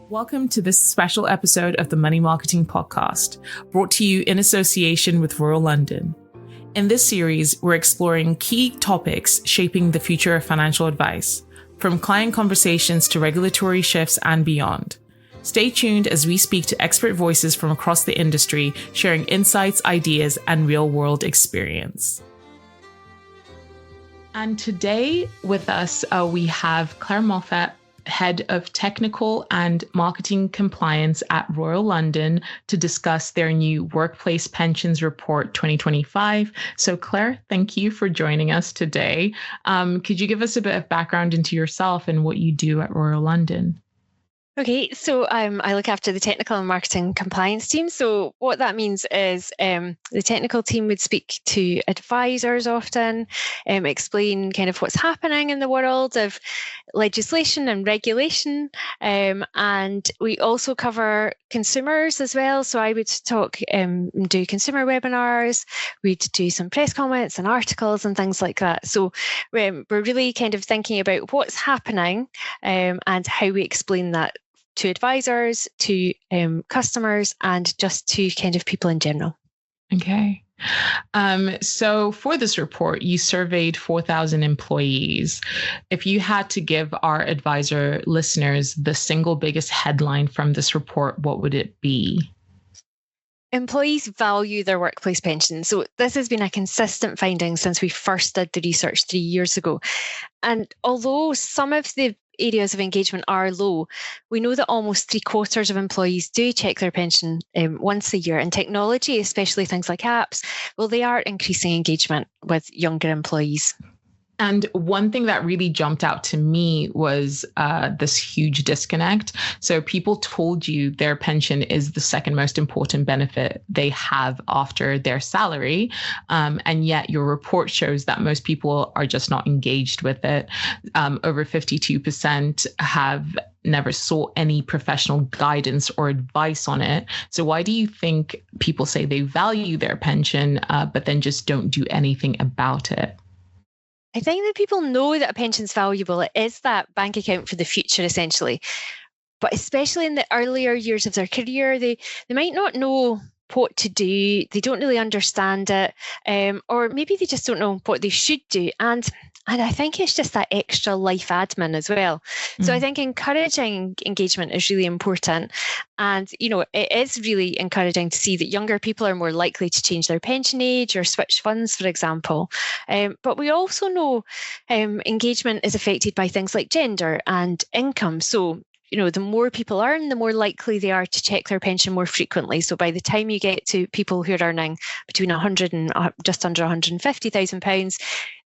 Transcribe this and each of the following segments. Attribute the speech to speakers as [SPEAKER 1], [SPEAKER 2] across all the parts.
[SPEAKER 1] Welcome to this special episode of the Money Marketing Podcast, brought to you in association with Royal London. In this series, we're exploring key topics shaping the future of financial advice, from client conversations to regulatory shifts and beyond. Stay tuned as we speak to expert voices from across the industry, sharing insights, ideas, and real-world experience. And today with us, we have Clare Moffat, Head of Technical and Marketing Compliance at Royal London, to discuss their new Workplace Pensions Report 2025. So Clare, thank you for joining us today. Could you give us a bit of background into yourself and what you do at Royal London?
[SPEAKER 2] Okay, so I look after the technical and marketing compliance team. So what that means is the technical team would speak to advisors often, explain kind of what's happening in the world of legislation and regulation. And we also cover consumers as well. So I would talk, do consumer webinars, we'd do some press comments and articles and things like that. So we're really kind of thinking about what's happening and how we explain that to advisors, to customers, and just to kind of people in general.
[SPEAKER 1] Okay. So for this report, you surveyed 4,000 employees. If you had to give our advisor listeners the single biggest headline from this report, what would it be?
[SPEAKER 2] Employees value their workplace pension. So this has been a consistent finding since we first did the research 3 years ago. And although some of the areas of engagement are low, we know that almost 3/4 of employees do check their pension once a year. And technology, especially things like apps, well, they are increasing engagement with younger employees.
[SPEAKER 1] And one thing that really jumped out to me was this huge disconnect. So people told you their pension is the second most important benefit they have after their salary. And yet your report shows that most people are just not engaged with it. Over 52% have never sought any professional guidance or advice on it. So why do you think people say they value their pension, but then just don't do anything about it?
[SPEAKER 2] I think that people know that a pension's valuable. It is that bank account for the future, essentially. But especially in the earlier years of their career, they might not know what to do. They don't really understand it. Or maybe they just don't know what they should do. And I think it's just that extra life admin as well. So I think encouraging engagement is really important. And, you know, it is really encouraging to see that younger people are more likely to change their pension age or switch funds, for example. But we also know engagement is affected by things like gender and income. So, you know, the more people earn, the more likely they are to check their pension more frequently. So by the time you get to people who are earning between 100 and just under £150,000,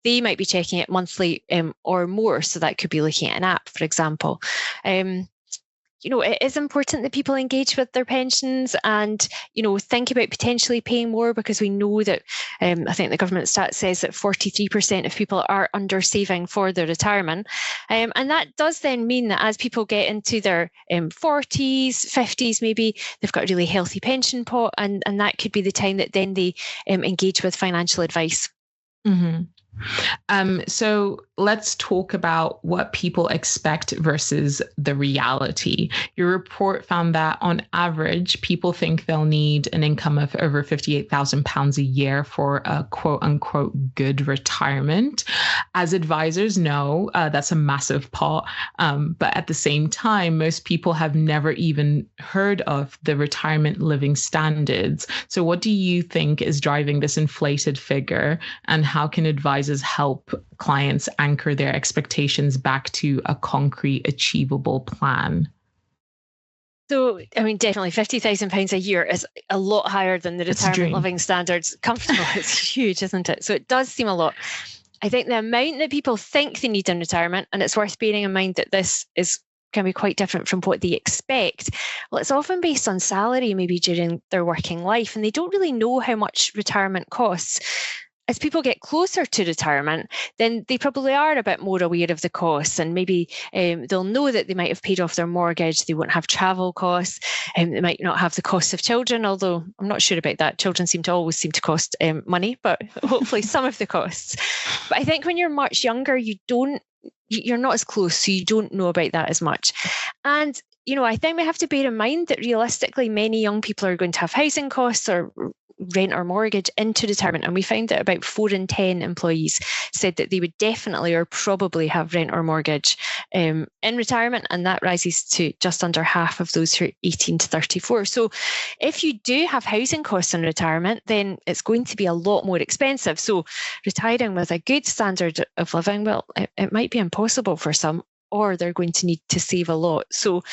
[SPEAKER 2] they might be checking it monthly or more. So that could be looking at an app, for example. You know, it is important that people engage with their pensions and, you know, think about potentially paying more, because we know that I think the government stat says that 43% of people are under saving for their retirement. And that does then mean that as people get into their 40s, 50s, maybe they've got a really healthy pension pot, and that could be the time that then they engage with financial advice.
[SPEAKER 1] Mm-hmm. So let's talk about what people expect versus the reality. Your report found that on average, people think they'll need an income of over £58,000 a year for a quote unquote good retirement. As advisors know, that's a massive pot. But at the same time, most people have never even heard of the retirement living standards. So what do you think is driving this inflated figure, and how can advisors help clients anchor their expectations back to a concrete, achievable plan?
[SPEAKER 2] So, I mean, definitely £50,000 a year is a lot higher than the retirement living standards. Comfortable, it's huge, isn't it? So it does seem a lot. I think the amount that people think they need in retirement, and it's worth bearing in mind that this can be quite different from what they expect. Well, it's often based on salary, maybe during their working life, and they don't really know how much retirement costs. As people get closer to retirement, then they probably are a bit more aware of the costs, and maybe they'll know that they might have paid off their mortgage, they won't have travel costs, they might not have the cost of children, although I'm not sure about that. Children always seem to cost money, but hopefully some of the costs. But I think when you're much younger, you're not as close, so you don't know about that as much. And I think we have to bear in mind that realistically, many young people are going to have housing costs or rent or mortgage into retirement. And we found that about 4 in 10 employees said that they would definitely or probably have rent or mortgage in retirement. And that rises to just under half of those who are 18 to 34. So if you do have housing costs in retirement, then it's going to be a lot more expensive. So retiring with a good standard of living, well, it might be impossible for some, or they're going to need to save a lot. So,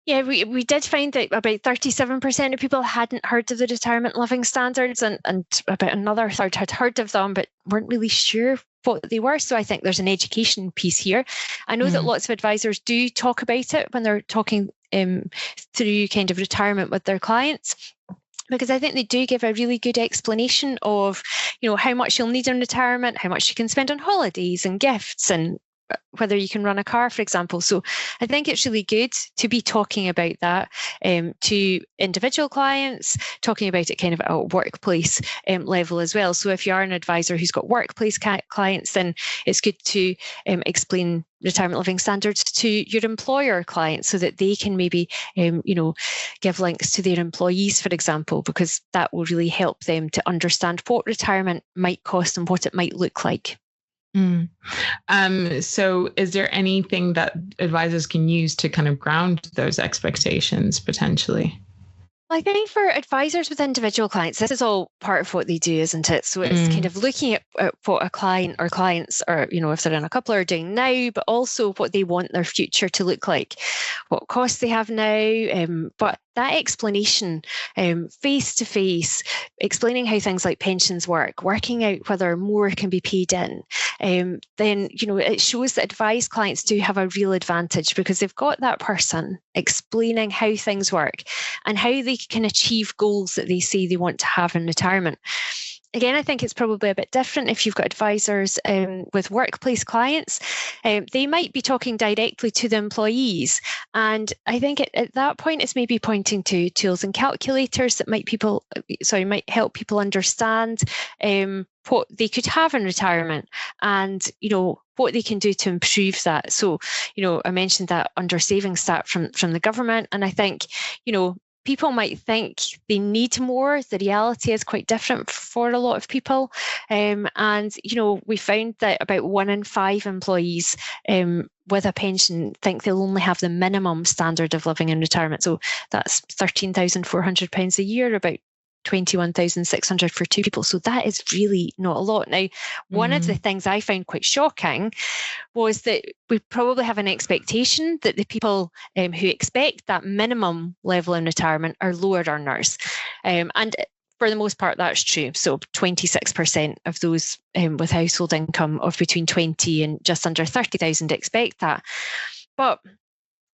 [SPEAKER 2] yeah, we did find that about 37% of people hadn't heard of the retirement living standards, and about another third had heard of them but weren't really sure what they were. So I think there's an education piece here. I know that lots of advisors do talk about it when they're talking through kind of retirement with their clients, because I think they do give a really good explanation of, how much you'll need in retirement, how much you can spend on holidays and gifts, and whether you can run a car, for example. So I think it's really good to be talking about that to individual clients, talking about it kind of at a workplace level as well. So if you are an advisor who's got workplace clients, then it's good to explain retirement living standards to your employer clients so that they can maybe, give links to their employees, for example, because that will really help them to understand what retirement might cost and what it might look like.
[SPEAKER 1] So is there anything that advisors can use to kind of ground those expectations potentially?
[SPEAKER 2] I think for advisors with individual clients, this is all part of what they do, isn't it? So it's kind of looking at what a client or clients, or, if they're in a couple, are doing now, but also what they want their future to look like, what costs they have now. But that explanation, face to face, explaining how things like pensions work, working out whether more can be paid in, then, it shows that advised clients do have a real advantage because they've got that person explaining how things work and how they can achieve goals that they say they want to have in retirement. Again, I think it's probably a bit different if you've got advisors with workplace clients. They might be talking directly to the employees. And I think at that point, it's maybe pointing to tools and calculators that might help people understand what they could have in retirement and, what they can do to improve that. So, I mentioned that under savings stat from the government. And I think, people might think they need more. The reality is quite different for a lot of people. And, we found that about 1 in 5 employees with a pension think they'll only have the minimum standard of living in retirement. So that's £13,400 a year, about 21,600 for 2 people. So that is really not a lot. Now, one of the things I found quite shocking was that we probably have an expectation that the people who expect that minimum level in retirement are lower earners. And for the most part, that's true. So 26% of those with household income of between 20 and just under 30,000 expect that. But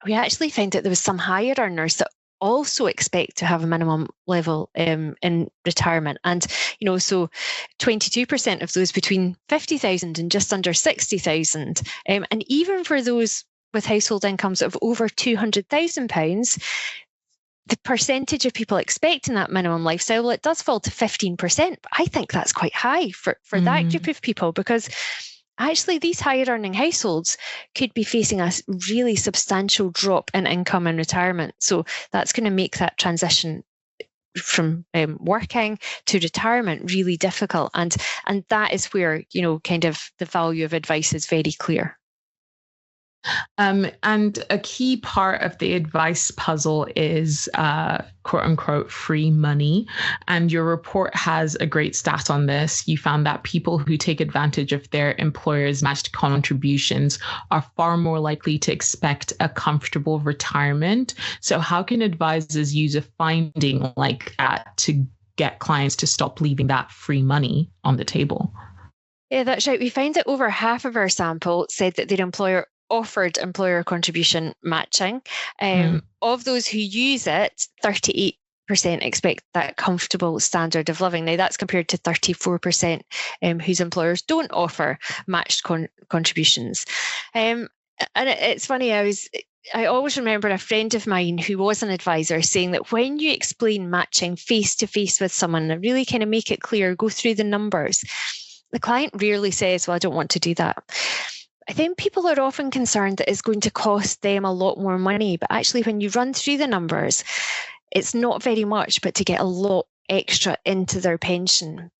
[SPEAKER 2] we actually found that there was some higher earners that also expect to have a minimum level in retirement. And, so 22% of those between 50,000 and just under 60,000. And even for those with household incomes of over £200,000, the percentage of people expecting that minimum lifestyle, well, it does fall to 15%. But I think that's quite high for that group of people, because actually these higher earning households could be facing a really substantial drop in income in retirement. So that's going to make that transition from working to retirement really difficult. And that is where, kind of the value of advice is very clear.
[SPEAKER 1] And a key part of the advice puzzle is quote unquote free money. And your report has a great stat on this. You found that people who take advantage of their employer's matched contributions are far more likely to expect a comfortable retirement. So how can advisors use a finding like that to get clients to stop leaving that free money on the table?
[SPEAKER 2] Yeah, that's right. We found that over half of our sample said that their employer offered employer contribution matching. Of those who use it, 38% expect that comfortable standard of living. Now, that's compared to 34% whose employers don't offer matched contributions. And it's funny, I always remember a friend of mine who was an advisor saying that when you explain matching face to face with someone and really kind of make it clear, go through the numbers, the client rarely says, well, I don't want to do that. I think people are often concerned that it's going to cost them a lot more money, but actually when you run through the numbers, it's not very much, but to get a lot extra into their pension.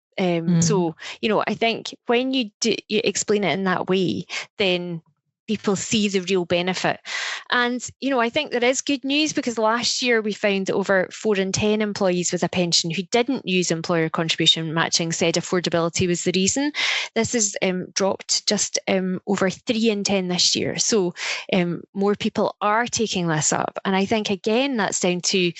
[SPEAKER 2] So, I think when you explain it in that way, then people see the real benefit. And, I think there is good news, because last year we found that over 4 in 10 employees with a pension who didn't use employer contribution matching said affordability was the reason. This has dropped just over 3 in 10 this year. So more people are taking this up. And I think, again, that's down to,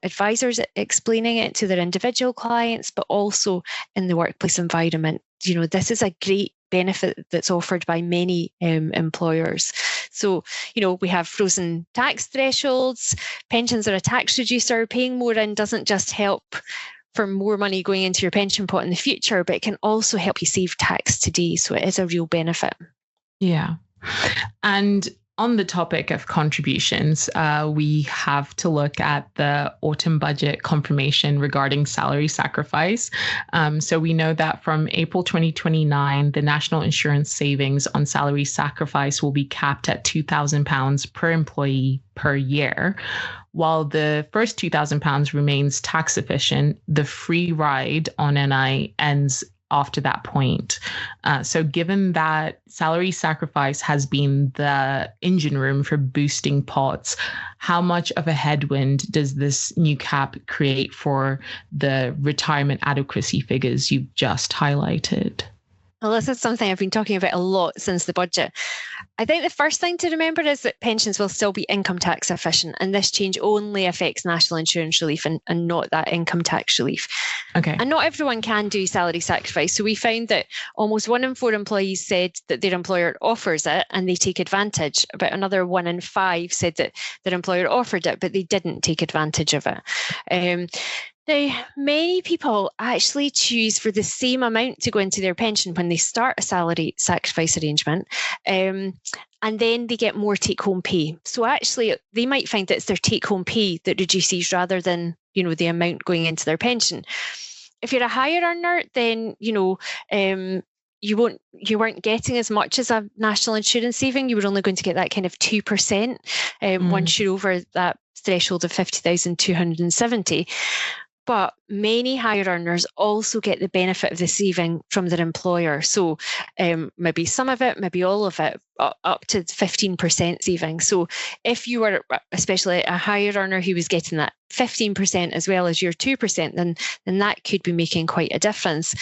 [SPEAKER 2] advisors explaining it to their individual clients, but also in the workplace environment. This is a great benefit that's offered by many employers. So, we have frozen tax thresholds, pensions are a tax reducer. Paying more in doesn't just help for more money going into your pension pot in the future, but it can also help you save tax today. So it is a real benefit.
[SPEAKER 1] Yeah. And on the topic of contributions, we have to look at the autumn budget confirmation regarding salary sacrifice. So we know that from April 2029, the national insurance savings on salary sacrifice will be capped at £2,000 per employee per year. While the first £2,000 remains tax efficient, the free ride on NI ends after that point. So given that salary sacrifice has been the engine room for boosting pots, how much of a headwind does this new cap create for the retirement adequacy figures you've just highlighted?
[SPEAKER 2] Well, this is something I've been talking about a lot since the budget. I think the first thing to remember is that pensions will still be income tax efficient, and this change only affects national insurance relief and not that income tax relief.
[SPEAKER 1] Okay.
[SPEAKER 2] And not everyone can do salary sacrifice. So we found that almost 1 in 4 employees said that their employer offers it and they take advantage. About another 1 in 5 said that their employer offered it, but they didn't take advantage of it. Now, many people actually choose for the same amount to go into their pension when they start a salary sacrifice arrangement, and then they get more take-home pay. So actually, they might find that it's their take-home pay that reduces rather than, the amount going into their pension. If you're a higher earner, then, you weren't getting as much as a national insurance saving. You were only going to get that kind of 2% once you're over that threshold of 50,270. But many higher earners also get the benefit of the saving from their employer. So maybe some of it, maybe all of it, up to 15% saving. So if you were especially a higher earner who was getting that 15% as well as your 2%, then that could be making quite a difference.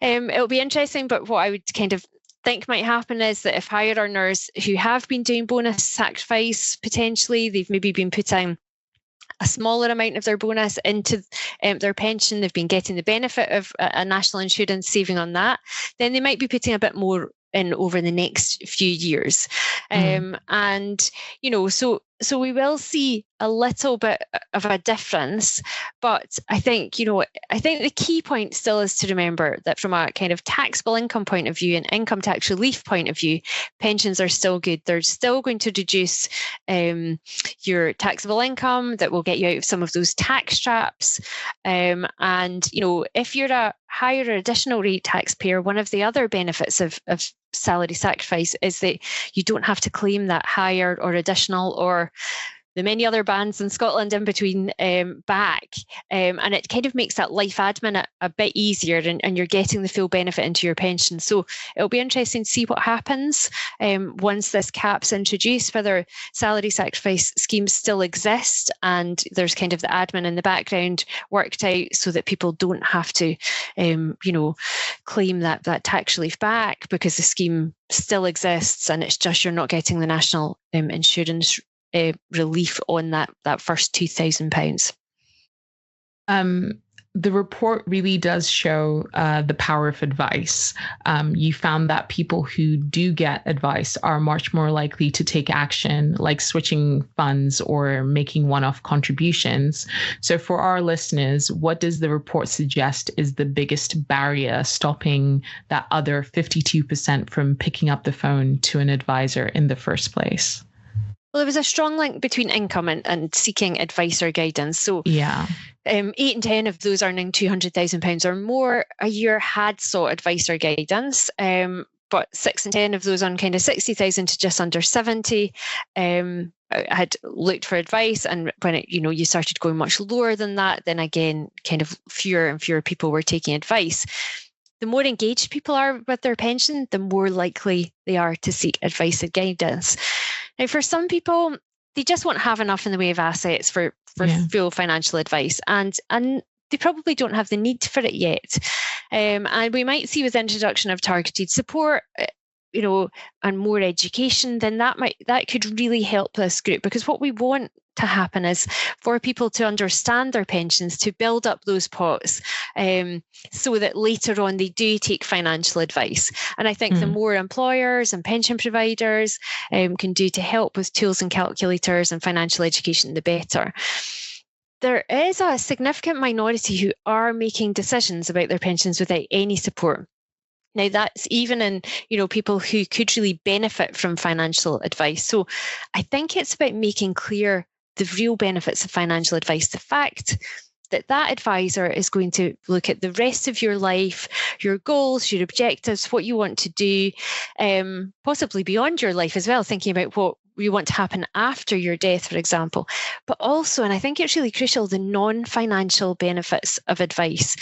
[SPEAKER 2] It'll be interesting, but what I would kind of think might happen is that if higher earners who have been doing bonus sacrifice, potentially, they've maybe been putting a smaller amount of their bonus into their pension, they've been getting the benefit of a national insurance saving on that, then they might be putting a bit more in over the next few years. And, so we will see a little bit of a difference, but I think the key point still is to remember that from a kind of taxable income point of view and income tax relief point of view, pensions are still good. They're still going to reduce your taxable income that will get you out of some of those tax traps. And, if you're a higher or additional rate taxpayer, one of the other benefits of salary sacrifice is that you don't have to claim that higher or additional or the many other bands in Scotland in between back. And it kind of makes that life admin a bit easier, and you're getting the full benefit into your pension. So it'll be interesting to see what happens once this cap's introduced, whether salary sacrifice schemes still exist and there's kind of the admin in the background worked out so that people don't have to, claim that tax relief back because the scheme still exists and it's just you're not getting the national insurance relief on that first £2,000.
[SPEAKER 1] The report really does show the power of advice. You found that people who do get advice are much more likely to take action, like switching funds or making one-off contributions. So for our listeners, what does the report suggest is the biggest barrier stopping that other 52% from picking up the phone to an advisor in the first place?
[SPEAKER 2] Well, there was a strong link between income and seeking advice or guidance. So 8 in 10 of those earning £200,000 or more a year had sought advice or guidance. but 6 in 10 of those on kind of 60,000 to just under 70 had looked for advice. And when you started going much lower than that, then again, kind of fewer and fewer people were taking advice. The more engaged people are with their pension, the more likely they are to seek advice and guidance. Now, for some people, they just won't have enough in the way of assets for full financial advice. And they probably don't have the need for it yet. And we might see with the introduction of targeted support, and more education, then that could really help this group. Because what we want to happen is for people to understand their pensions, to build up those pots, so that later on they do take financial advice. And I think the more employers and pension providers can do to help with tools and calculators and financial education, the better. There is a significant minority who are making decisions about their pensions without any support. Now, that's even in, people who could really benefit from financial advice. So I think it's about making clear the real benefits of financial advice, the fact that advisor is going to look at the rest of your life, your goals, your objectives, what you want to do, possibly beyond your life as well, thinking about what you want to happen after your death, for example. But also, and I think it's really crucial, the non-financial benefits of advice.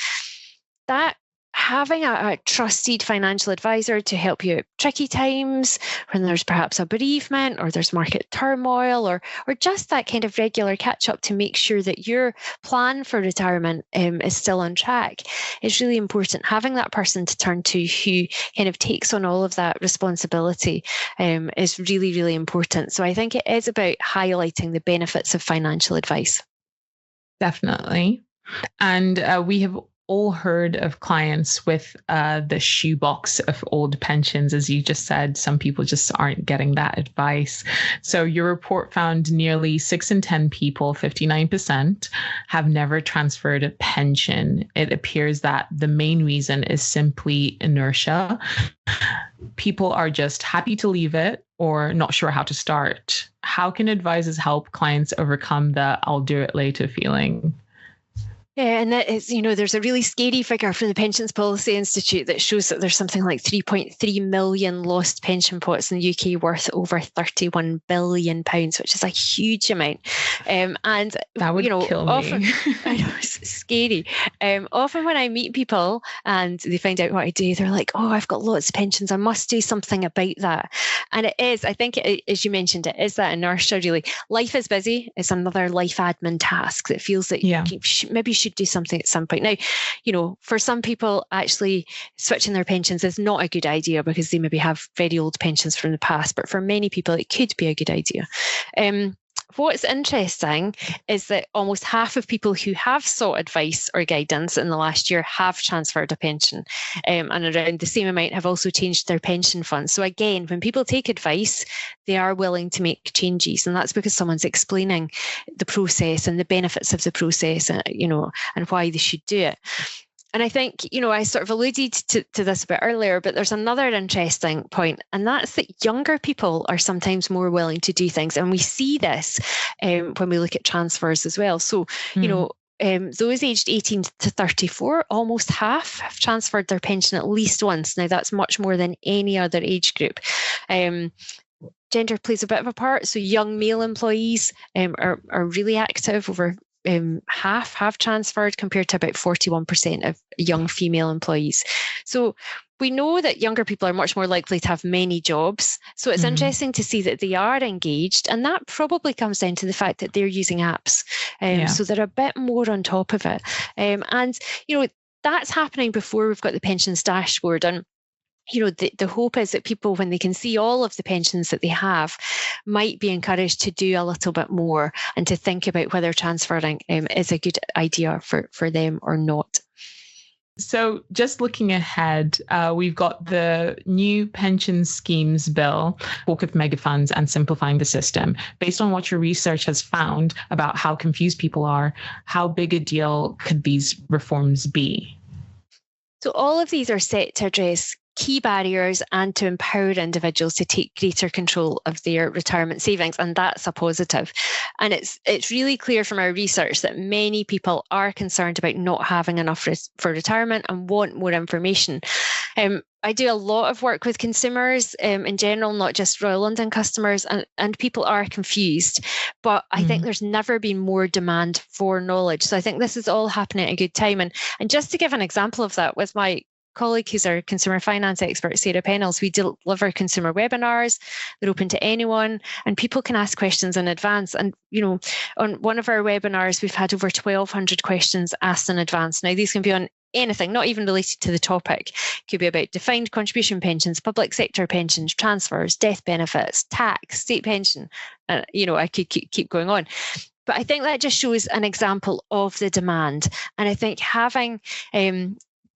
[SPEAKER 2] That having a trusted financial advisor to help you at tricky times when there's perhaps a bereavement or there's market turmoil or just that kind of regular catch up to make sure that your plan for retirement is still on track is really important. Having that person to turn to who kind of takes on all of that responsibility is really, really important. So I think it is about highlighting the benefits of financial advice.
[SPEAKER 1] Definitely. And we have all heard of clients with the shoebox of old pensions. As you just said, some people just aren't getting that advice. So your report found nearly 6 in 10 people, 59%, have never transferred a pension. It appears that the main reason is simply inertia. People are just happy to leave it or not sure how to start. How can advisors help clients overcome the "I'll do it later" feeling?
[SPEAKER 2] Yeah, and that is, there's a really scary figure from the Pensions Policy Institute that shows that there's something like 3.3 million lost pension pots in the UK worth over £31 billion, which is a huge amount. And
[SPEAKER 1] that would kill me.
[SPEAKER 2] Often, I know, it's scary. Often when I meet people and they find out what I do, they're like, "Oh, I've got lots of pensions. I must do something about that." And it is, I think, as you mentioned, it is that inertia, really. Life is busy. It's another life admin task that feels that maybe you should do something at some point. Now, for some people, actually switching their pensions is not a good idea because they maybe have very old pensions from the past. But for many people, it could be a good idea. What's interesting is that almost half of people who have sought advice or guidance in the last year have transferred a pension, and around the same amount have also changed their pension funds. So again, when people take advice, they are willing to make changes, and that's because someone's explaining the process and the benefits of the process, and why they should do it. And I think, I sort of alluded to this a bit earlier, but there's another interesting point, and that's that younger people are sometimes more willing to do things. And we see this when we look at transfers as well. So, those aged 18 to 34, almost half have transferred their pension at least once. Now, that's much more than any other age group. Gender plays a bit of a part. So young male employees are really active. Over half have transferred compared to about 41% of young female employees. So we know that younger people are much more likely to have many jobs. So it's interesting to see that they are engaged. And that probably comes down to the fact that they're using apps. So they're a bit more on top of it. And, that's happening before we've got the pensions dashboard. And the hope is that people, when they can see all of the pensions that they have, might be encouraged to do a little bit more and to think about whether transferring is a good idea for them or not.
[SPEAKER 1] So just looking ahead, we've got the new pension schemes bill, talk of megafunds and simplifying the system. Based on what your research has found about how confused people are, how big a deal could these reforms be?
[SPEAKER 2] So all of these are set to address key barriers and to empower individuals to take greater control of their retirement savings, and that's a positive. And it's really clear from our research that many people are concerned about not having enough for retirement and want more information. I do a lot of work with consumers in general, not just Royal London customers, and people are confused. But I think there's never been more demand for knowledge. So I think this is all happening at a good time. And just to give an example of that, with my colleague who's our consumer finance expert, Sarah Pennells, we deliver consumer webinars. They're open to anyone, and people can ask questions in advance. And, on one of our webinars, we've had over 1,200 questions asked in advance. Now, these can be on anything, not even related to the topic. It could be about defined contribution pensions, public sector pensions, transfers, death benefits, tax, state pension. I could keep going on. But I think that just shows an example of the demand. And I think having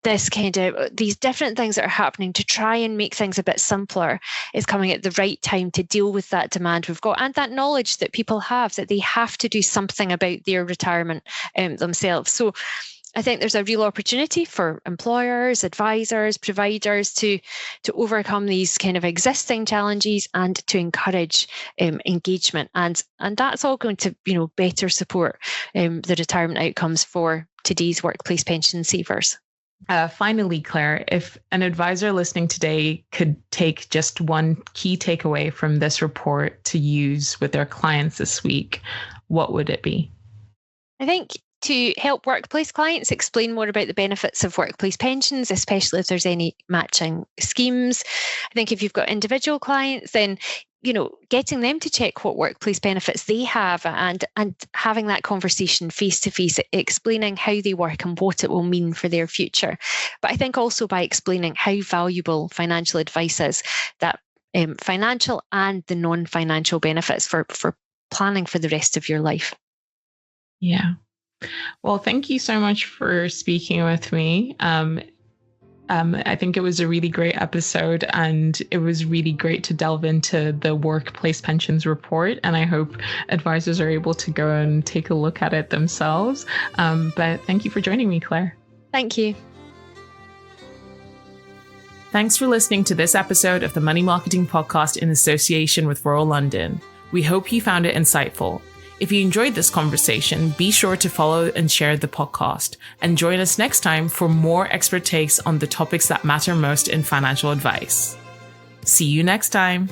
[SPEAKER 2] this kind of these different things that are happening to try and make things a bit simpler is coming at the right time to deal with that demand we've got, and that knowledge that people have that they have to do something about their retirement themselves. So I think there's a real opportunity for employers, advisors, providers to overcome these kind of existing challenges and to encourage engagement. And that's all going to, better support the retirement outcomes for today's workplace pension savers.
[SPEAKER 1] Finally, Claire, if an advisor listening today could take just one key takeaway from this report to use with their clients this week, what would it be?
[SPEAKER 2] I think to help workplace clients explain more about the benefits of workplace pensions, especially if there's any matching schemes. I think if you've got individual clients, then getting them to check what workplace benefits they have and having that conversation face to face, explaining how they work and what it will mean for their future. But I think also by explaining how valuable financial advice is, that financial and the non-financial benefits for planning for the rest of your life.
[SPEAKER 1] Yeah. Well, thank you so much for speaking with me. I think it was a really great episode, and it was really great to delve into the workplace pensions report. And I hope advisors are able to go and take a look at it themselves. But thank you for joining me, Claire.
[SPEAKER 2] Thank you.
[SPEAKER 3] Thanks for listening to this episode of the Money Marketing Podcast in association with Royal London. We hope you found it insightful. If you enjoyed this conversation, be sure to follow and share the podcast, and join us next time for more expert takes on the topics that matter most in financial advice. See you next time.